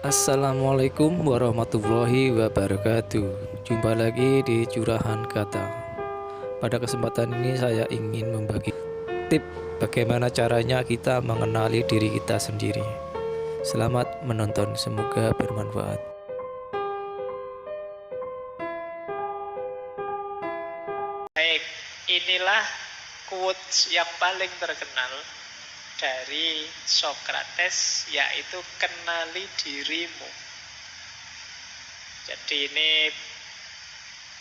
Assalamualaikum warahmatullahi wabarakatuh. Jumpa lagi di Curahan Kata. Pada kesempatan ini saya ingin membagi tip bagaimana caranya kita mengenali diri kita sendiri. Selamat menonton, semoga bermanfaat. Baik, inilah quotes yang paling terkenal dari Socrates, yaitu kenali dirimu. Jadi ini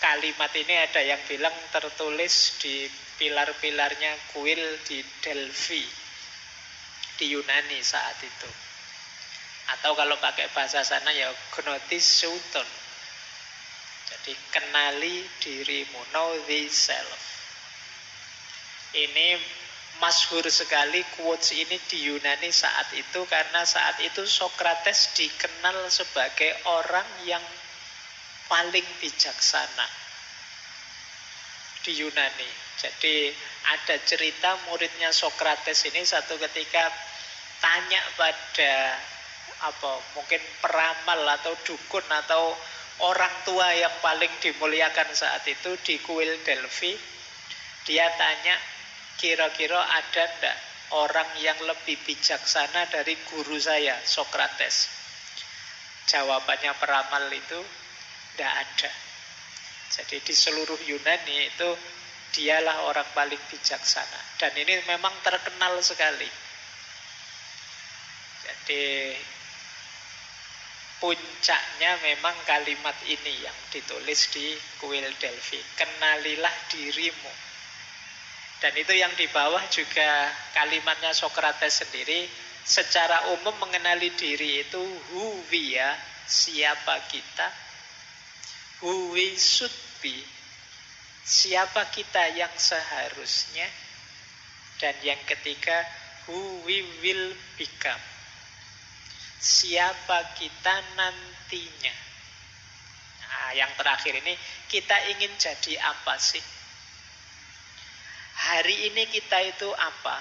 kalimat ini ada yang bilang tertulis di pilar-pilarnya kuil di Delphi, di Yunani saat itu. Atau kalau pakai bahasa sana ya Gnotis Souton. Jadi kenali dirimu, know thyself. Ini masyhur sekali quotes ini di Yunani saat itu, karena saat itu Socrates dikenal sebagai orang yang paling bijaksana di Yunani. Jadi ada cerita muridnya Socrates ini satu ketika tanya pada mungkin peramal atau dukun atau orang tua yang paling dimuliakan saat itu di kuil Delphi. Dia tanya, kira-kira ada ndak orang yang lebih bijaksana dari guru saya, Socrates? Jawabannya peramal itu, ndak ada. Jadi di seluruh Yunani itu dialah orang paling bijaksana. Dan ini memang terkenal sekali. Jadi puncaknya memang kalimat ini yang ditulis di kuil Delphi. Kenalilah dirimu. Dan itu yang di bawah juga kalimatnya Socrates sendiri. Secara umum mengenali diri itu who we are, siapa kita. Who we should be, siapa kita yang seharusnya. Dan yang ketiga, who we will become, siapa kita nantinya. Nah, yang terakhir ini, kita ingin jadi apa sih? Hari ini kita itu apa?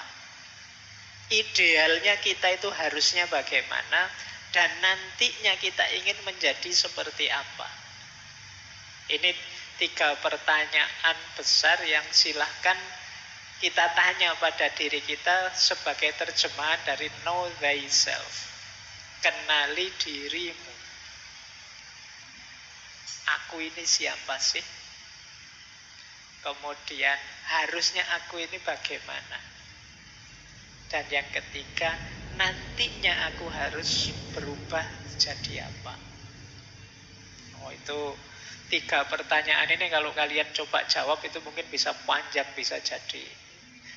Idealnya kita itu harusnya bagaimana? Dan nantinya kita ingin menjadi seperti apa? Ini 3 pertanyaan besar yang silahkan kita tanya pada diri kita sebagai terjemahan dari know thyself. Kenali dirimu. Aku ini siapa sih? Kemudian harusnya aku ini bagaimana? Dan yang ketiga, nantinya aku harus berubah jadi apa? Oh, itu 3 pertanyaan ini kalau kalian coba jawab itu mungkin bisa panjang, bisa jadi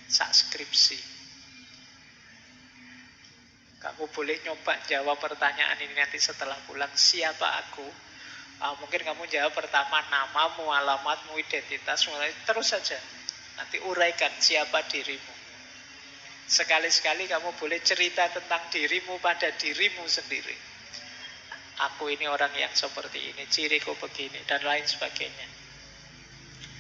skripsi. Kamu boleh nyoba jawab pertanyaan ini nanti setelah pulang. Siapa aku? Mungkin kamu jawab pertama namamu, alamatmu, identitas, terus saja. Nanti uraikan siapa dirimu. Sekali-sekali kamu boleh cerita tentang dirimu pada dirimu sendiri. Aku ini orang yang seperti ini, ciriku begini, dan lain sebagainya.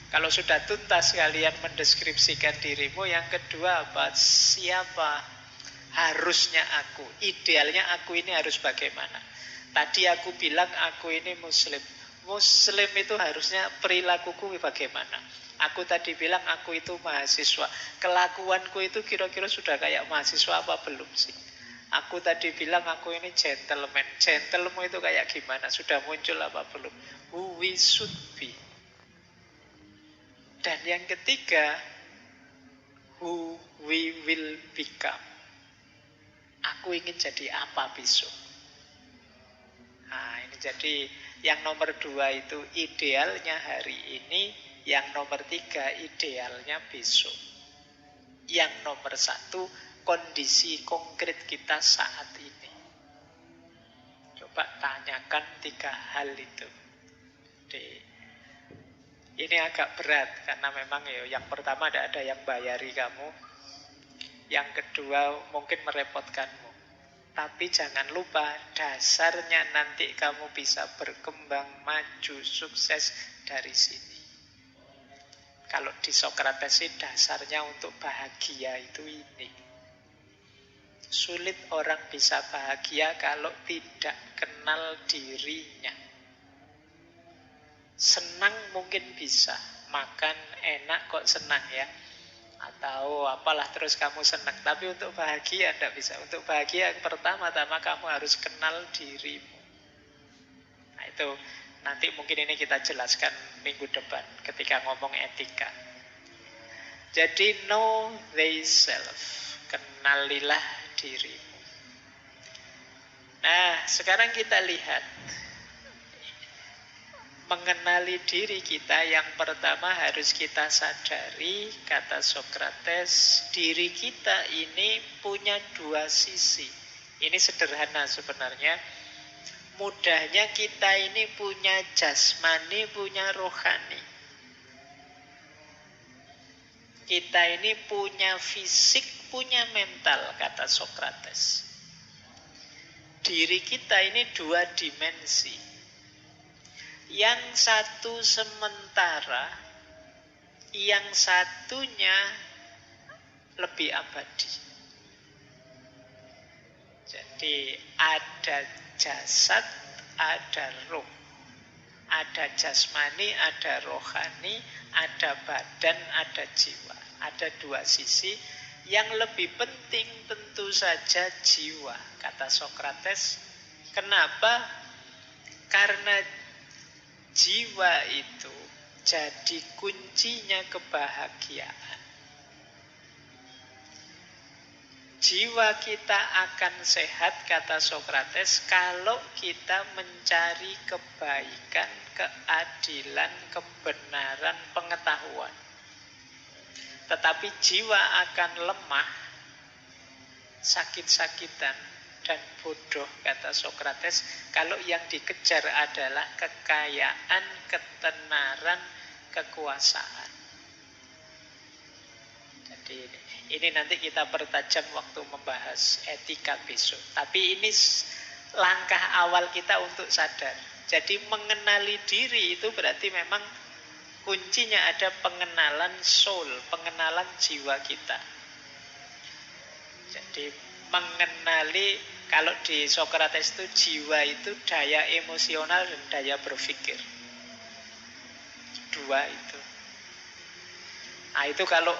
Kalau sudah tuntas kalian mendeskripsikan dirimu, yang kedua apa? Siapa harusnya aku? Idealnya aku ini harus bagaimana? Tadi aku bilang aku ini muslim. Muslim itu harusnya perilakuku bagaimana? Aku tadi bilang aku itu mahasiswa. Kelakuanku itu kira-kira sudah kayak mahasiswa apa belum sih? Aku tadi bilang aku ini gentleman. Gentleman itu kayak gimana? Sudah muncul apa belum? Who we should be. Dan yang ketiga, who we will become. Aku ingin jadi apa besok? Nah, ini jadi yang nomor 2 itu idealnya hari ini, yang nomor 3 idealnya besok. Yang nomor 1 kondisi konkret kita saat ini. Coba tanyakan 3 hal itu. Jadi, ini agak berat karena memang yang pertama tidak ada yang bayari kamu. Yang kedua mungkin merepotkanmu. Tapi jangan lupa dasarnya nanti kamu bisa berkembang, maju, sukses dari sini. Kalau di Socrates sih dasarnya untuk bahagia itu ini. Sulit orang bisa bahagia kalau tidak kenal dirinya. Senang mungkin bisa, makan enak kok senang ya. Atau apalah terus kamu senang. Tapi untuk bahagia tidak bisa. Untuk bahagia yang pertama-tama kamu harus kenal dirimu. Nah itu nanti mungkin ini kita jelaskan minggu depan ketika ngomong etika. Jadi know thyself. Kenalilah dirimu. Nah, sekarang kita lihat mengenali diri kita yang pertama harus kita sadari, kata Sokrates, diri kita ini punya dua sisi. Ini sederhana sebenarnya. Mudahnya kita ini punya jasmani, punya rohani. Kita ini punya fisik, punya mental, kata Sokrates. Diri kita ini dua dimensi. Yang satu sementara, yang satunya lebih abadi. Jadi ada jasad, ada roh. Ada jasmani, ada rohani, ada badan, ada jiwa. Ada dua sisi. Yang lebih penting tentu saja jiwa, kata Sokrates. Kenapa? Karena jiwa itu jadi kuncinya kebahagiaan. Jiwa kita akan sehat, kata Sokrates, kalau kita mencari kebaikan, keadilan, kebenaran, pengetahuan. Tetapi jiwa akan lemah, sakit-sakitan, dan bodoh, kata Sokrates, kalau yang dikejar adalah kekayaan, ketenaran, kekuasaan. Jadi ini nanti kita pertajam waktu membahas etika besok. Tapi ini langkah awal kita untuk sadar. Jadi mengenali diri itu berarti memang kuncinya ada pengenalan soul, pengenalan jiwa kita. Jadi mengenali, kalau di Sokrates itu jiwa itu daya emosional dan daya berpikir. Dua itu. Nah itu kalau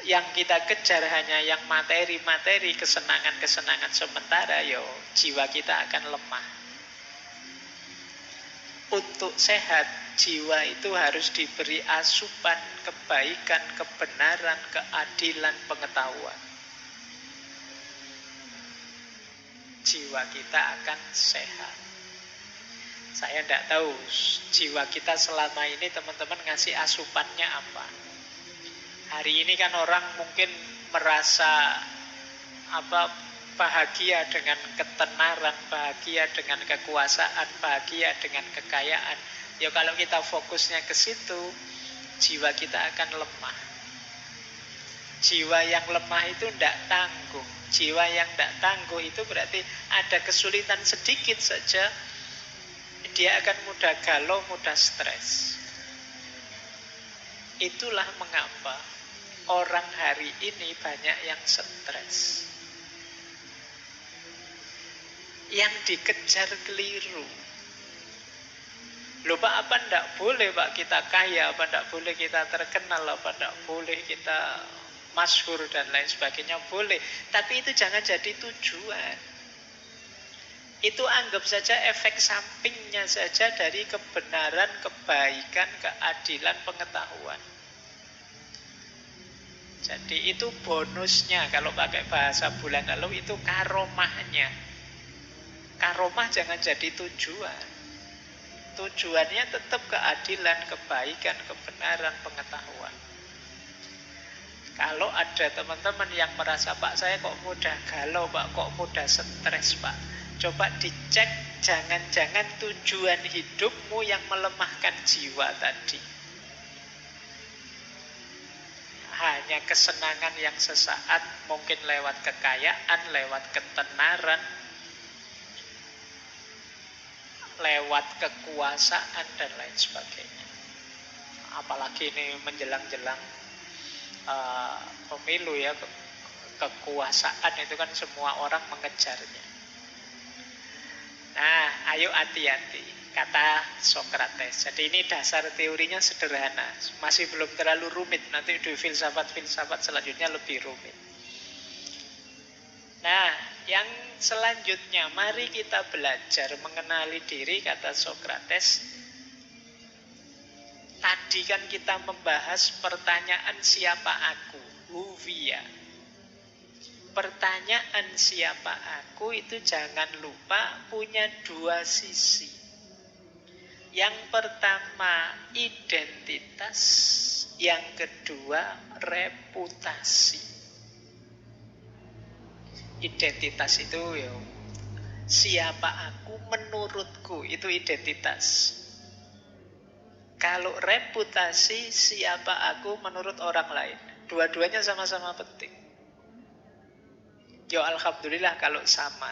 yang kita kejar hanya yang materi-materi, kesenangan-kesenangan sementara, yo jiwa kita akan lemah. Untuk sehat, jiwa itu harus diberi asupan kebaikan, kebenaran, keadilan, pengetahuan. Jiwa kita akan sehat. Saya tidak tahu jiwa kita selama ini teman-teman ngasih asupannya apa. Hari ini kan orang mungkin merasa bahagia dengan ketenaran, bahagia dengan kekuasaan, bahagia dengan kekayaan. Ya kalau kita fokusnya ke situ, jiwa kita akan lemah. Jiwa yang lemah itu tidak tangguh. Jiwa yang tidak tangguh itu berarti ada kesulitan sedikit saja, dia akan mudah galau, mudah stres. Itulah mengapa orang hari ini banyak yang stres. Yang dikejar keliru. Loh Pak, apa ndak boleh Pak kita kaya, apa ndak boleh kita terkenal, apa ndak boleh kita masyhur dan lain sebagainya, boleh. Tapi itu jangan jadi tujuan. Itu anggap saja efek sampingnya saja dari kebenaran, kebaikan, keadilan, pengetahuan. Jadi itu bonusnya, kalau pakai bahasa bulan lalu itu karomahnya. Karomah jangan jadi tujuan. Tujuannya tetap keadilan, kebaikan, kebenaran, pengetahuan. Kalau ada teman-teman yang merasa, Pak saya kok mudah galau, Pak kok mudah stres, Pak, coba dicek, jangan-jangan tujuan hidupmu yang melemahkan jiwa tadi. Hanya kesenangan yang sesaat, mungkin lewat kekayaan, lewat ketenaran, lewat kekuasaan dan lain sebagainya. Apalagi ini menjelang-jelang pemilu ya, kekuasaan itu kan semua orang mengejarnya. Nah, ayo hati-hati, kata Sokrates. Jadi ini dasar teorinya sederhana, masih belum terlalu rumit. Nanti di filsafat-filsafat selanjutnya lebih rumit. Nah, yang selanjutnya, mari kita belajar mengenali diri, kata Sokrates. Tadi kan kita membahas pertanyaan siapa aku, who we are. Pertanyaan siapa aku itu jangan lupa punya dua sisi. Yang pertama identitas, yang kedua reputasi. Identitas itu ya, siapa aku menurutku, itu identitas. Kalau reputasi, siapa aku menurut orang lain. Dua-duanya sama-sama penting. Ya alhamdulillah kalau sama.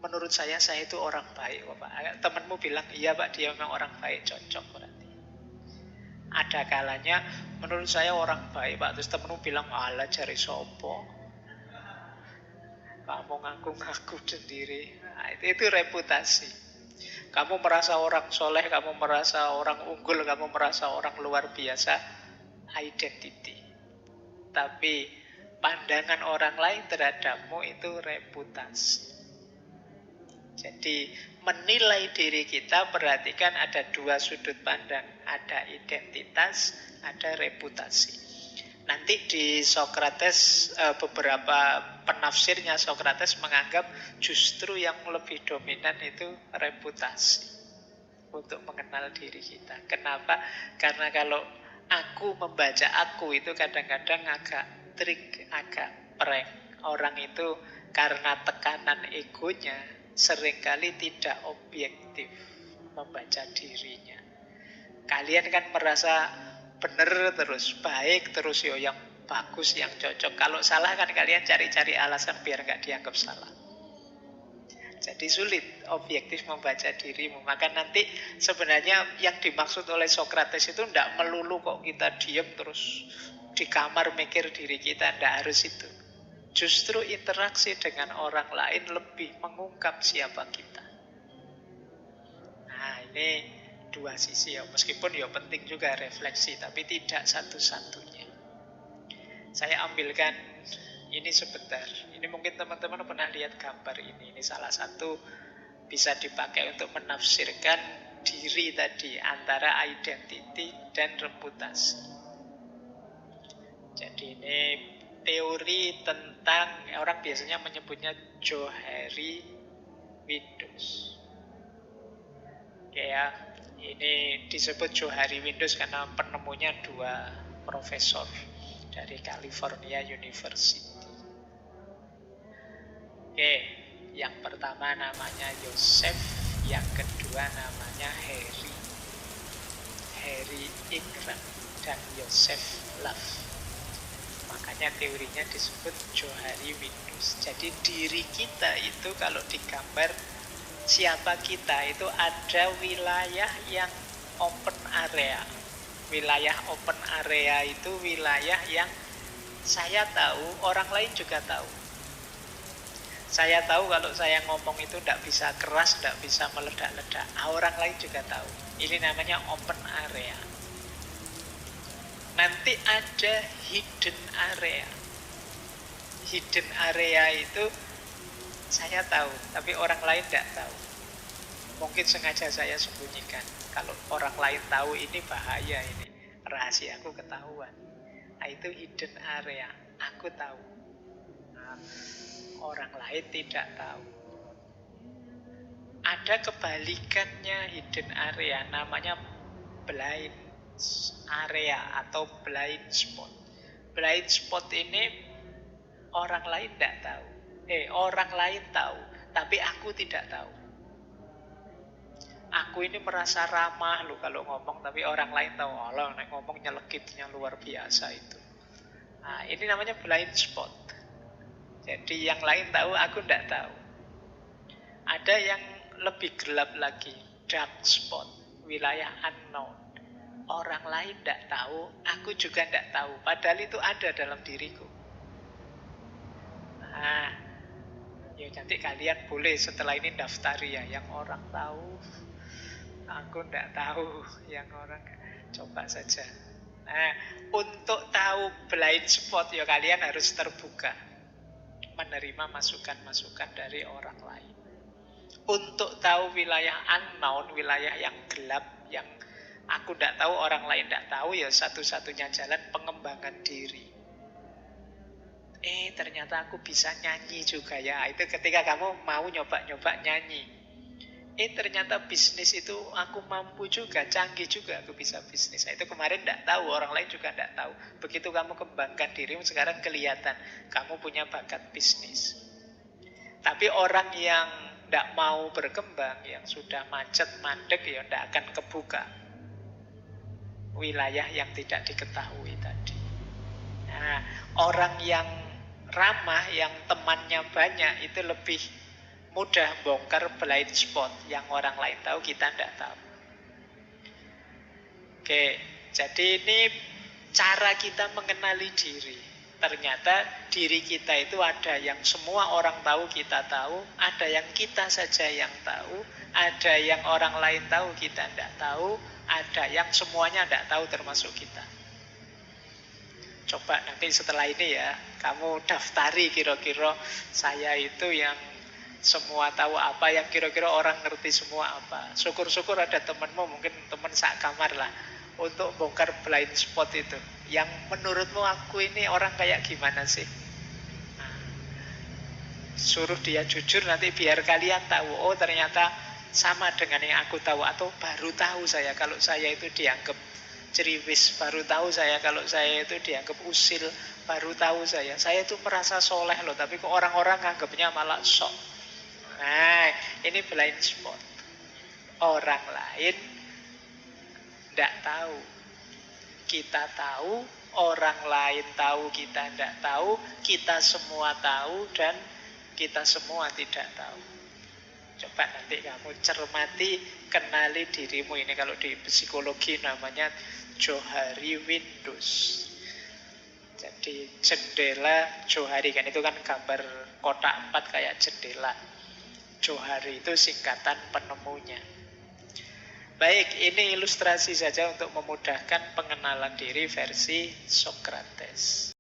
Menurut saya itu orang baik, Pak. Temanmu bilang, iya Pak, dia memang orang baik, cocok berarti. Ada kalanya, menurut saya orang baik, Pak. Terus temanmu bilang, alah cari sopo. Kamu ngaku-ngaku sendiri. Nah, itu reputasi. Kamu merasa orang soleh, kamu merasa orang unggul, kamu merasa orang luar biasa. Identity. Tapi pandangan orang lain terhadapmu itu reputasi. Jadi menilai diri kita, perhatikan ada dua sudut pandang. Ada identitas, ada reputasi. Nanti di Sokrates, beberapa penafsirnya Sokrates menganggap justru yang lebih dominan itu reputasi untuk mengenal diri kita. Kenapa? Karena kalau aku membaca aku itu kadang-kadang agak trik, agak prank. Orang itu karena tekanan egonya seringkali tidak objektif membaca dirinya. Kalian kan merasa benar terus, baik terus, yo yang bagus, yang cocok. Kalau salah kan kalian cari-cari alasan biar nggak dianggap salah. Jadi sulit objektif membaca dirimu. Maka nanti sebenarnya yang dimaksud oleh Sokrates itu tidak melulu kok kita diam terus di kamar mikir diri kita, tidak harus itu. Justru interaksi dengan orang lain lebih mengungkap siapa kita. Nah, ini dua sisi ya. Meskipun ya penting juga refleksi, tapi tidak satu-satunya. Saya ambilkan ini sebentar. Ini mungkin teman-teman pernah lihat gambar ini. Ini salah satu bisa dipakai untuk menafsirkan diri tadi, antara identity dan reputasi. Jadi ini teori tentang, orang biasanya menyebutnya Johari Windows. Oke ya, ini disebut Johari Windows karena penemunya dua profesor dari California University. Oke, yang pertama namanya Joseph, yang kedua namanya Harry. Harry Ingram dan Joseph Love. Makanya teorinya disebut Johari Windows. Jadi diri kita itu kalau digambar siapa kita itu ada wilayah yang open area. Wilayah open area itu wilayah yang saya tahu, orang lain juga tahu. Saya tahu kalau saya ngomong itu tidak bisa keras, tidak bisa meledak-ledak. Orang lain juga tahu. Ini namanya open area. Nanti ada hidden area. Hidden area itu saya tahu, tapi orang lain tidak tahu. Mungkin sengaja saya sembunyikan. Kalau orang lain tahu ini bahaya, ini rahasiaku ketahuan. Nah, itu hidden area. Aku tahu. Nah, orang lain tidak tahu. Ada kebalikannya hidden area, namanya blind area atau blind spot. Blind spot ini orang lain tidak tahu. Orang lain tahu, tapi aku tidak tahu. Aku ini merasa ramah loh kalau ngomong, tapi orang lain tahu. Allah, nek ngomong nyelekitnya luar biasa itu. Nah, ini namanya blind spot. Jadi yang lain tahu, aku tidak tahu. Ada yang lebih gelap lagi, dark spot, wilayah unknown. Orang lain tidak tahu, aku juga tidak tahu. Padahal itu ada dalam diriku. Nah, ya nanti kalian boleh setelah ini daftari ya, yang orang tahu, aku ndak tahu, yang orang coba saja. Nah, untuk tahu blind spot ya kalian harus terbuka, menerima masukan-masukan dari orang lain. Untuk tahu wilayah unknown, wilayah yang gelap, yang aku ndak tahu, orang lain ndak tahu, ya satu-satunya jalan pengembangan diri. Ternyata aku bisa nyanyi juga ya. Itu ketika kamu mau nyoba-nyoba nyanyi. Ternyata bisnis itu aku mampu juga, canggih juga aku bisa bisnis. Itu kemarin tidak tahu, orang lain juga tidak tahu. Begitu kamu kembangkan dirimu, sekarang kelihatan kamu punya bakat bisnis. Tapi orang yang tidak mau berkembang, yang sudah macet, mandek, ya tidak akan kebuka wilayah yang tidak diketahui tadi. Nah, orang yang ramah, yang temannya banyak, itu lebih mudah bongkar blind spot yang orang lain tahu, kita tidak tahu. Oke, jadi ini cara kita mengenali diri. Ternyata diri kita itu ada yang semua orang tahu, kita tahu. Ada yang kita saja yang tahu. Ada yang orang lain tahu, kita tidak tahu. Ada yang semuanya tidak tahu, termasuk kita. Coba nanti setelah ini ya, kamu daftari kira-kira saya itu yang semua tahu apa, yang kira-kira orang ngerti semua apa. Syukur-syukur ada temanmu, mungkin teman sak kamar lah, untuk bongkar blind spot itu. Yang menurutmu aku ini orang kayak gimana sih? Nah, suruh dia jujur, nanti biar kalian tahu, oh ternyata sama dengan yang aku tahu. Atau baru tahu saya kalau saya itu dianggap ceriwis, baru tahu saya kalau saya itu dianggap usil, baru tahu saya itu merasa soleh loh, tapi kok orang-orang anggapnya malah sok. Nah, ini blind spot. Orang lain tidak tahu, kita tahu. Orang lain tahu, kita tidak tahu. Kita semua tahu dan kita semua tidak tahu. Coba nanti kamu cermati, kenali dirimu. Ini kalau di psikologi namanya Johari Windows. Jadi jendela Johari, kan itu kan gambar kotak 4 kayak jendela. Johari itu singkatan penemunya. Baik, ini ilustrasi saja untuk memudahkan pengenalan diri versi Socrates.